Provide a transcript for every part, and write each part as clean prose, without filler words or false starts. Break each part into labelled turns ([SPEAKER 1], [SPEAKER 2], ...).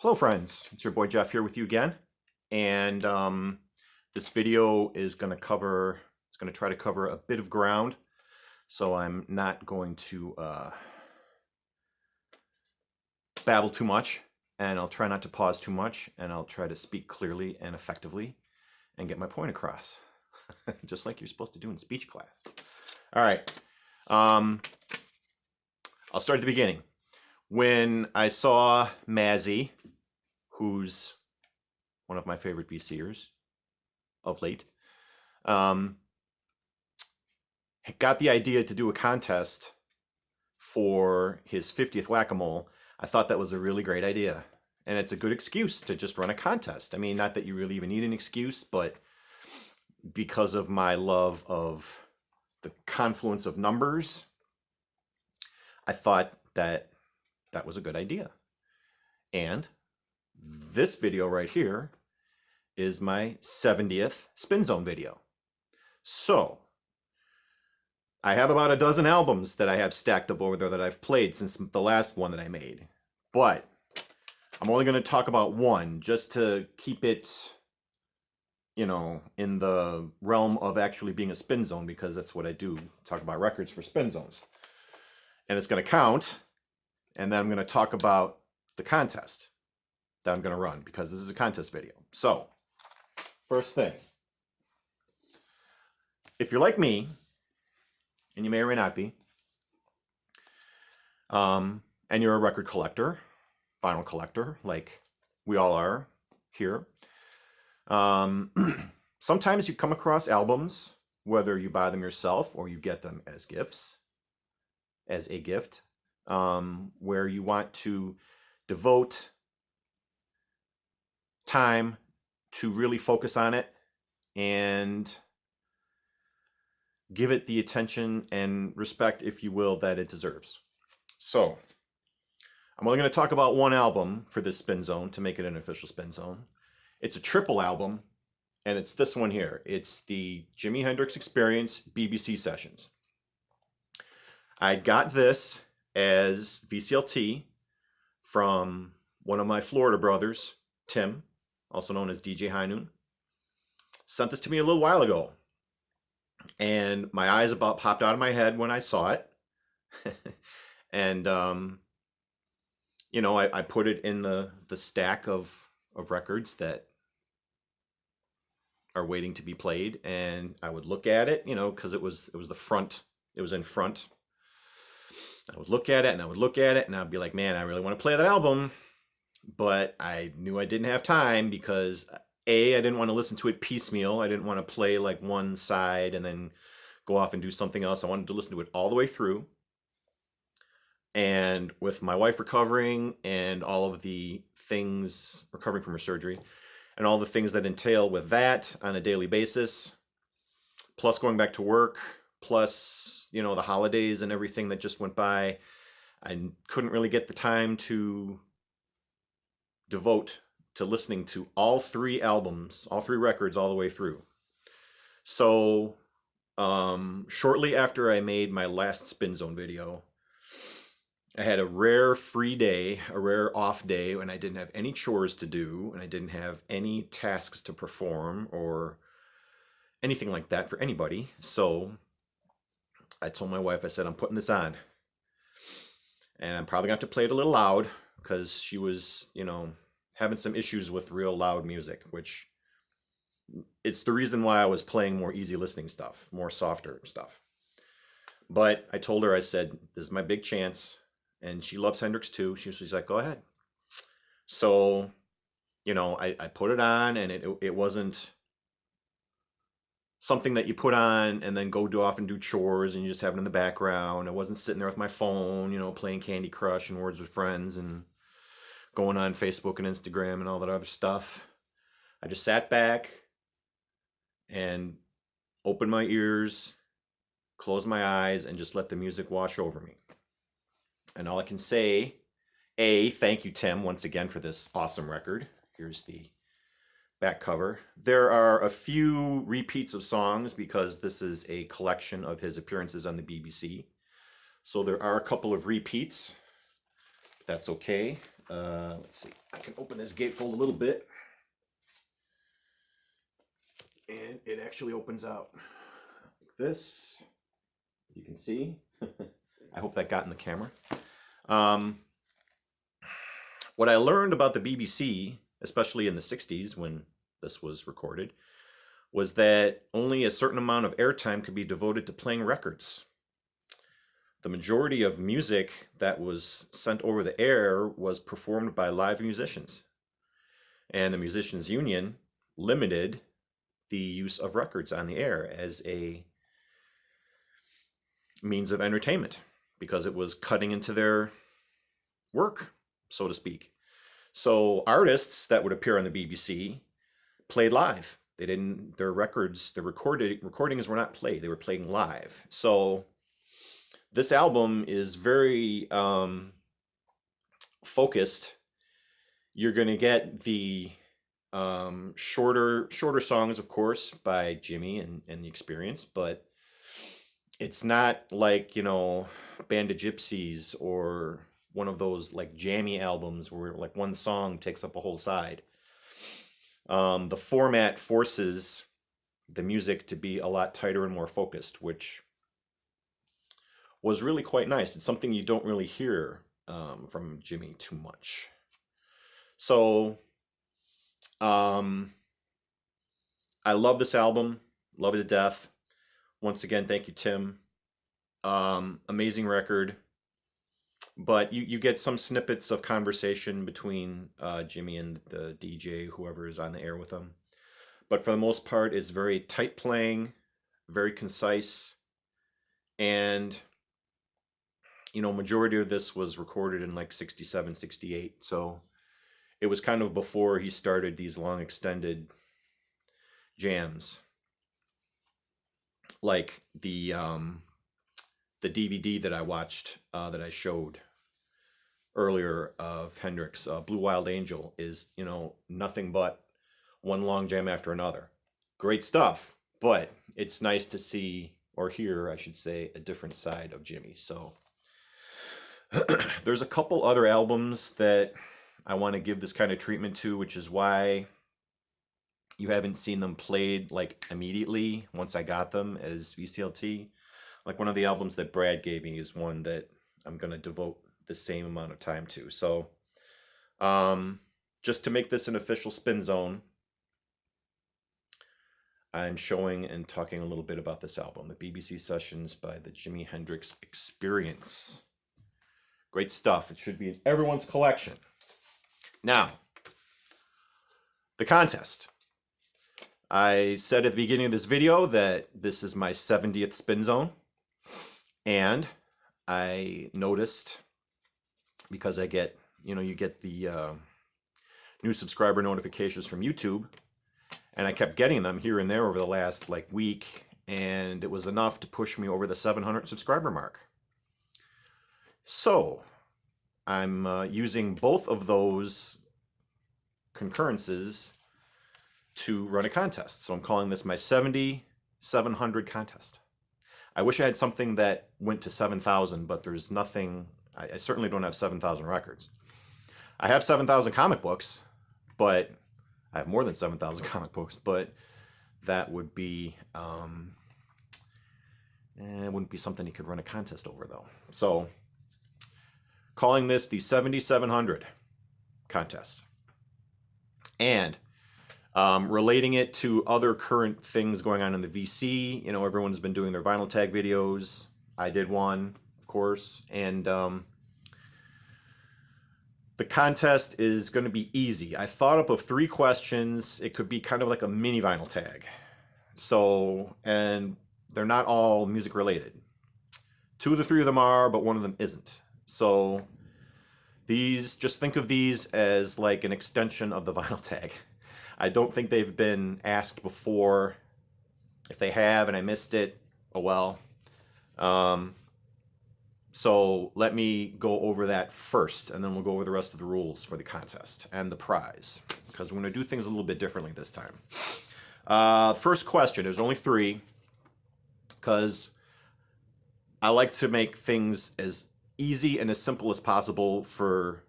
[SPEAKER 1] Hello friends, it's your boy Jeff here with you again, and this video is going to try to cover a bit of ground, so I'm not going to babble too much, and I'll try not to pause too much, and I'll try to speak clearly and effectively and get my point across, just like you're supposed to do in speech class. All right, I'll start at the beginning. When I saw Mazzy, who's one of my favorite VCers of late, got the idea to do a contest for his 50th Whack-A-Mole, I thought that was a really great idea. And it's a good excuse to just run a contest. I mean, not that you really even need an excuse, but because of my love of the confluence of numbers, I thought that that was a good idea. And this video right here is my 70th Spin Zone video. So I have about a dozen albums that I have stacked up over there that I've played since the last one that I made. But I'm only going to talk about one just to keep it, you know, in the realm of actually being a spin zone, because that's what I do, talk about records for spin zones. And it's going to count. And then I'm going to talk about the contest that I'm going to run, because this is a contest video. So, first thing, if you're like me, and you may or may not be, and you're a record collector, vinyl collector, like we all are here, sometimes you come across albums, whether you buy them yourself or you get them as gifts, as a gift, where you want to devote time to really focus on it and give it the attention and respect, if you will, that it deserves. So I'm only going to talk about one album for this spin zone to make it an official spin zone. It's a triple album, and it's this one here. It's the Jimi Hendrix BBC sessions. I got this as VCLT from one of my Florida brothers, Tim, also known as DJ High Noon. Sent this to me a little while ago, and my eyes about popped out of my head when I saw it. And you know, I put it in the stack of records that are waiting to be played, and I would look at it, you know, because it was the front, it was in front. I would look at it and I would look at it and I'd be like, man, I really want to play that album, but I knew I didn't have time because I didn't want to listen to it piecemeal. I didn't want to play like one side and then go off and do something else. I wanted to listen to it all the way through. And with my wife recovering and all of the things, recovering from her surgery, and all the things that entail with that on a daily basis, plus going back to work, plus, you know, the holidays and everything that just went by, I couldn't really get the time to devote to listening to all three albums, all three records all the way through. So shortly after I made my last Spin Zone video, I had a rare free day, a rare off day, when I didn't have any chores to do and I didn't have any tasks to perform or anything like that for anybody. So I told my wife, I said, I'm putting this on. And I'm probably going to have to play it a little loud because she was, you know, having some issues with real loud music, which it's the reason why I was playing more easy listening stuff, more softer stuff. But I told her, I said, this is my big chance. And she loves Hendrix too. She's like, go ahead. So, you know, I put it on, and it wasn't something that you put on and then go off and do chores and you just have it in the background. I wasn't sitting there with my phone, you know, playing Candy Crush and Words with Friends and going on Facebook and Instagram and all that other stuff. I just sat back and opened my ears, closed my eyes, and just let the music wash over me. And all I can say, thank you, Tim, once again for this awesome record. Here's the back cover. There are a few repeats of songs because this is a collection of his appearances on the BBC. So there are a couple of repeats. That's okay. Let's see. I can open this gatefold a little bit. And it actually opens out like this. You can see. I hope that got in the camera. What I learned about the BBC, especially in the 60s when this was recorded, was that only a certain amount of airtime could be devoted to playing records. The majority of music that was sent over the air was performed by live musicians. And the Musicians Union limited the use of records on the air as a means of entertainment because it was cutting into their work, so to speak. So artists that would appear on the BBC played live. They didn't, their records, their recordings were not played. They were playing live. So this album is very focused. You're going to get the shorter songs, of course, by Jimi and the Experience, but it's not like, you know, Band of Gypsies or one of those like jammy albums where like one song takes up a whole side. The format forces the music to be a lot tighter and more focused, which was really quite nice. It's something you don't really hear from Jimi too much. So I love this album, love it to death. Once again, thank you, Tim. Amazing record. But you get some snippets of conversation between Jimi and the DJ, whoever is on the air with them. But for the most part, it's very tight playing, very concise. And, you know, majority of this was recorded in like 67, 68. So it was kind of before he started these long extended jams. Like the DVD that I watched, that I showed earlier of Hendrix, Blue Wild Angel, is, you know, nothing but one long jam after another. Great stuff, but it's nice to see, or hear, I should say, a different side of Jimi. So there's a couple other albums that I want to give this kind of treatment to, which is why you haven't seen them played like immediately once I got them as VCLT. Like one of the albums that Brad gave me is one that I'm going to devote the same amount of time to. So just to make this an official spin zone, I'm showing and talking a little bit about this album, the BBC Sessions by the Jimi Hendrix Experience. Great stuff. It should be in everyone's collection. Now, the contest. I said at the beginning of this video that this is my 70th spin zone. And I noticed, because I get, you know, you get the new subscriber notifications from YouTube, and I kept getting them here and there over the last like week, and it was enough to push me over the 700 subscriber mark. So I'm using both of those concurrences to run a contest. So I'm calling this my 7,700 contest. I wish I had something that went to 7,000, but there's nothing. I certainly don't have 7,000 records. I have 7,000 comic books, but I have more than 7,000 comic books, but that would be, it wouldn't be something you could run a contest over, though. So calling this the 7,700 contest. And relating it to other current things going on in the VC. You know, everyone's been doing their vinyl tag videos. I did one, of course. And the contest is going to be easy. I thought up of 3 questions. It could be kind of like a mini vinyl tag. So, and they're not all music related. 2 of the 3 of them are, but 1 of them isn't. So these, just think of these as like an extension of the vinyl tag. I don't think they've been asked before. If they have and I missed it, oh well. So let me go over that first, and then we'll go over the rest of the rules for the contest and the prize, because we're going to do things a little bit differently this time. First question, there's only 3, because I like to make things as easy and as simple as possible for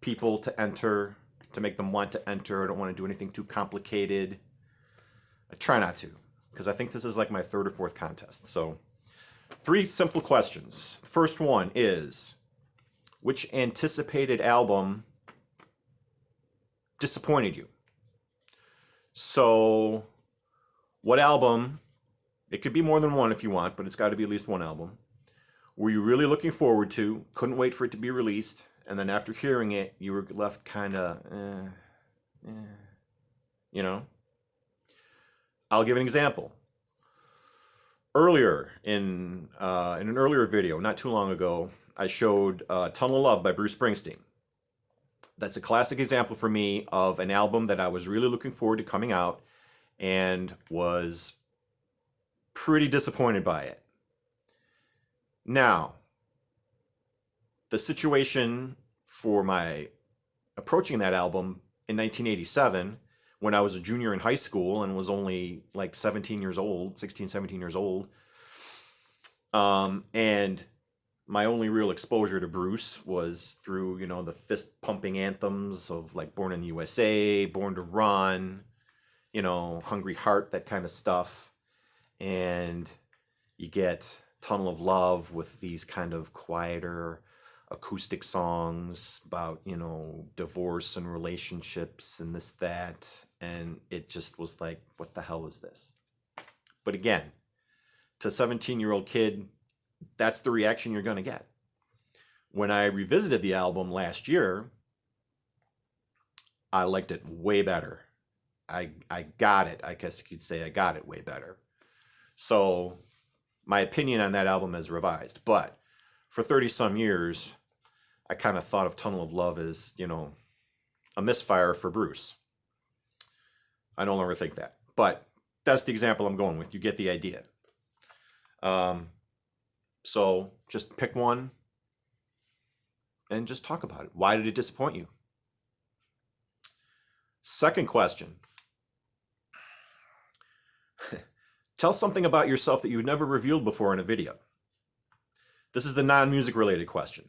[SPEAKER 1] people to enter, to make them want to enter. I don't want to do anything too complicated. I try not to, because I think this is like my third or fourth contest. So 3 simple questions. First one is, which anticipated album disappointed you? So what album, it could be more than one if you want, but it's got to be at least one album, were you really looking forward to, couldn't wait for it to be released, and then after hearing it, you were left kind of, you know? I'll give an example. Earlier, in an earlier video, not too long ago, I showed Tunnel of Love by Bruce Springsteen. That's a classic example for me of an album that I was really looking forward to coming out and was pretty disappointed by it. Now, the situation for my approaching that album in 1987, when I was a junior in high school and was only like 17 years old, 16, 17 years old, and my only real exposure to Bruce was through, you know, the fist-pumping anthems of like Born in the USA, Born to Run, you know, Hungry Heart, that kind of stuff. And you get Tunnel of Love with these kind of quieter acoustic songs about, you know, divorce and relationships and this, that. And it just was like, what the hell is this? But again, to a 17-year-old kid, that's the reaction you're going to get. When I revisited the album last year, I liked it way better. I got it. I guess you could say I got it way better. So my opinion on that album is revised. But for 30 some years, I kind of thought of Tunnel of Love as, you know, a misfire for Bruce. I no longer think that. But that's the example I'm going with. You get the idea. So just pick one and just talk about it. Why did it disappoint you? Second question. Tell something about yourself that you've never revealed before in a video. This is the non-music related question.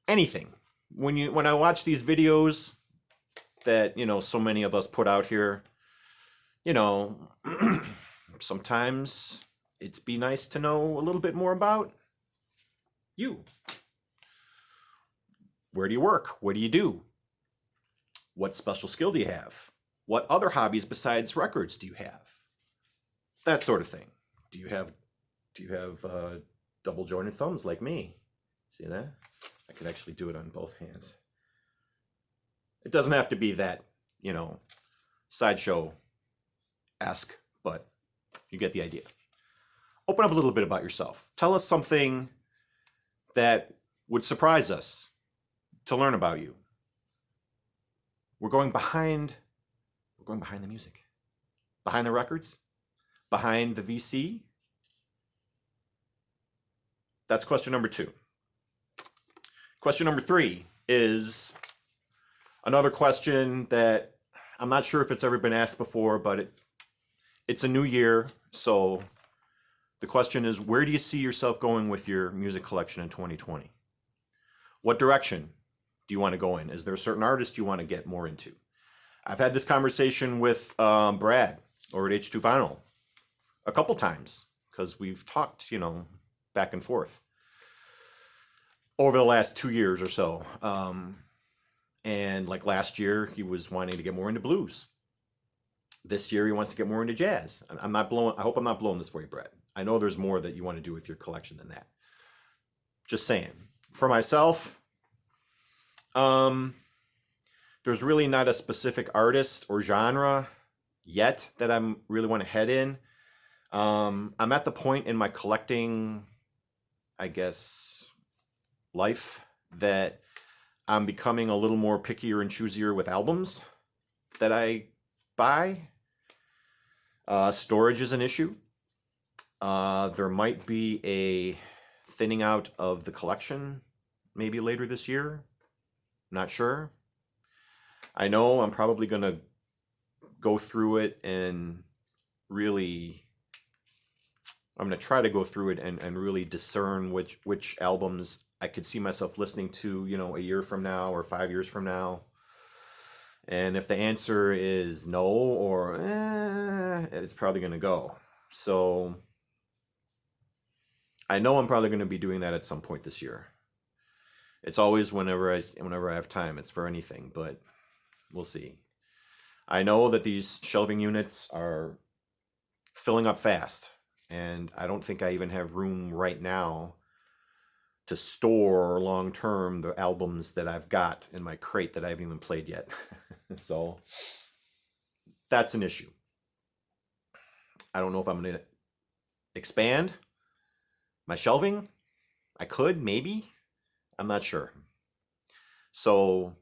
[SPEAKER 1] Anything. When I watch these videos that, you know, so many of us put out here, you know, sometimes it's be nice to know a little bit more about you. Where do you work? What do you do? What special skill do you have? What other hobbies besides records do you have? That sort of thing. Do you have double jointed thumbs like me? See that? I can actually do it on both hands. It doesn't have to be that, you know, sideshow-esque, but you get the idea. Open up a little bit about yourself. Tell us something that would surprise us to learn about you. We're going behind the music, behind the records, behind the VC. That's question number 2. Question number 3 is another question that I'm not sure if it's ever been asked before, but it's a new year. So the question is, where do you see yourself going with your music collection in 2020? What direction do you want to go in? Is there a certain artist you want to get more into? I've had this conversation with Brad over at H2 Vinyl a couple times because we've talked, you know, back and forth over the last 2 years or so. And like last year, he was wanting to get more into blues. This year, he wants to get more into jazz. I hope I'm not blowing this for you, Brad. I know there's more that you want to do with your collection than that. Just saying. For myself, there's really not a specific artist or genre yet that I'm really want to head in. I'm at the point in my collecting, I guess, life that I'm becoming a little more pickier and choosier with albums that I buy. Storage is an issue. There might be a thinning out of the collection maybe later this year. Not sure. I know I'm probably going to go through it and really, I'm going to try to go through it and really discern which albums I could see myself listening to, a year from now or 5 years from now. And if the answer is no or it's probably going to go. So I know I'm probably going to be doing that at some point this year. It's always whenever I have time. It's for anything, but we'll see. I know that these shelving units are filling up fast, and I don't think I even have room right now to store long term the albums that I've got in my crate that I haven't even played yet. So that's an issue. I don't know if I'm going to expand my shelving. I could, maybe. I'm not sure. So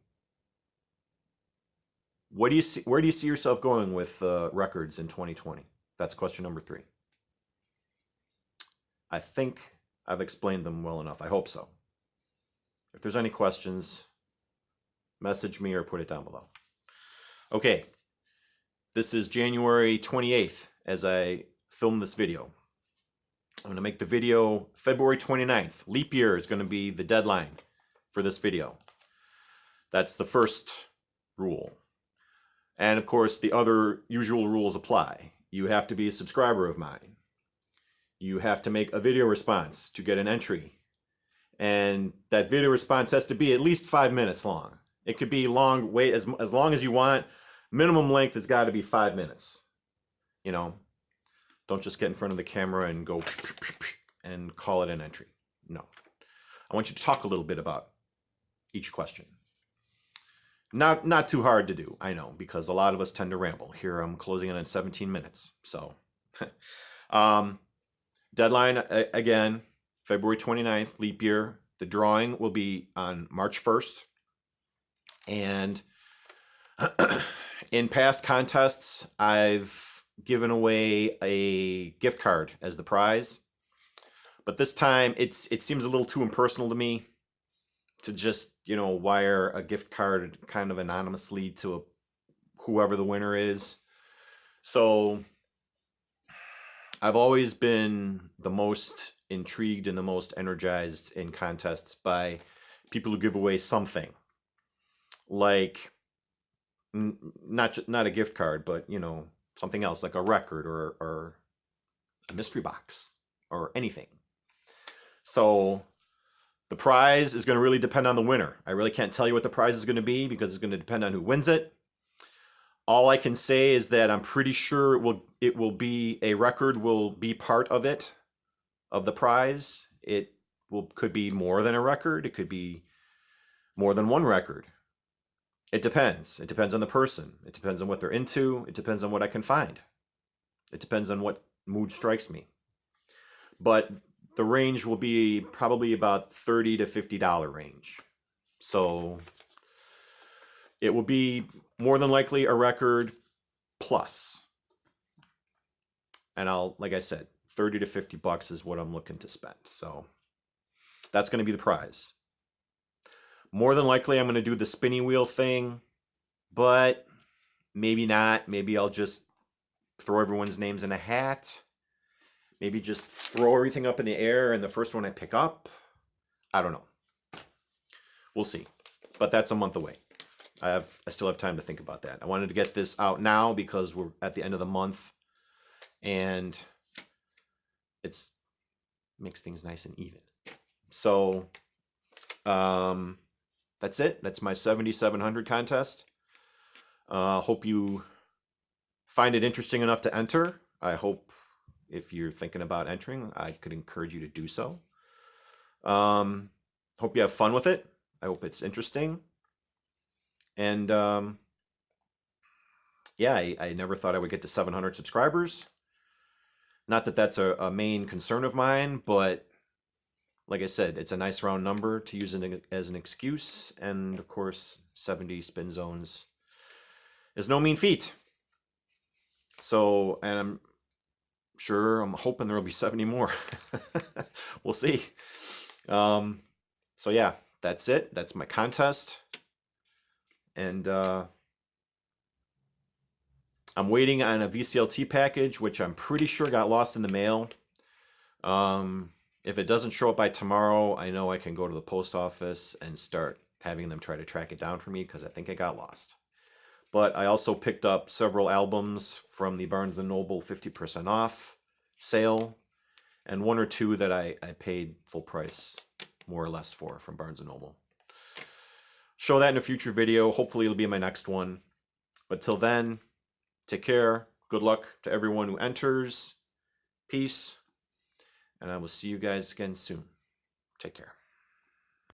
[SPEAKER 1] where do you see yourself going with records in 2020? That's question number 3. I think I've explained them well enough. I hope so. If there's any questions, message me or put it down below. Okay, this is January 28th as I film this video. I'm going to make the video February 29th. Leap year is going to be the deadline for this video. That's the first rule. And of course, the other usual rules apply. You have to be a subscriber of mine. You have to make a video response to get an entry. And that video response has to be at least 5 minutes long. It could be long, wait, as long as you want. Minimum length has got to be 5 minutes. Don't just get in front of the camera and go and call it an entry. No. I want you to talk a little bit about each question. Not too hard to do, I know, because a lot of us tend to ramble. Here I'm closing in on 17 minutes. So, deadline, again, February 29th, leap year. The drawing will be on March 1st. And in past contests, I've given away a gift card as the prize. But this time, it seems a little too impersonal to me to just, wire a gift card kind of anonymously to whoever the winner is. So I've always been the most intrigued and the most energized in contests by people who give away something. Like, not a gift card, but, something else like a record or a mystery box or anything. So the prize is going to really depend on the winner. I really can't tell you what the prize is going to be because it's going to depend on who wins it. All I can say is that I'm pretty sure it will be a record will be part of it, of the prize. Could be more than a record. It could be more than one record. It depends. It depends on the person. It depends on what they're into. It depends on what I can find. It depends on what mood strikes me. But the range will be probably about $30 to $50 range. So it will be more than likely a record plus. And like I said, 30 to 50 bucks is what I'm looking to spend. So that's going to be the prize. More than likely, I'm going to do the spinning wheel thing, but maybe not. Maybe I'll just throw everyone's names in a hat. Maybe just throw everything up in the air and the first one I pick up. I don't know. We'll see. But that's a month away. I still have time to think about that. I wanted to get this out now because we're at the end of the month and it's makes things nice and even. So, that's it. That's my 7700 contest. Hope you find it interesting enough to enter. I hope if you're thinking about entering, I could encourage you to do so. Hope you have fun with it. I hope it's interesting. And yeah, I never thought I would get to 700 subscribers. Not that that's a main concern of mine, but like I said, it's a nice round number to use as an excuse. And of course, 70 spin zones is no mean feat. So, and I'm hoping there will be 70 more. We'll see. So yeah, that's it. That's my contest. And I'm waiting on a VCLT package, which I'm pretty sure got lost in the mail. If it doesn't show up by tomorrow, I know I can go to the post office and start having them try to track it down for me because I think it got lost. But I also picked up several albums from the Barnes & Noble 50% off sale, and one or two that I paid full price, more or less, for from Barnes & Noble. Show that in a future video. Hopefully it'll be my next one. But till then, take care. Good luck to everyone who enters. Peace. And I will see you guys again soon. Take care.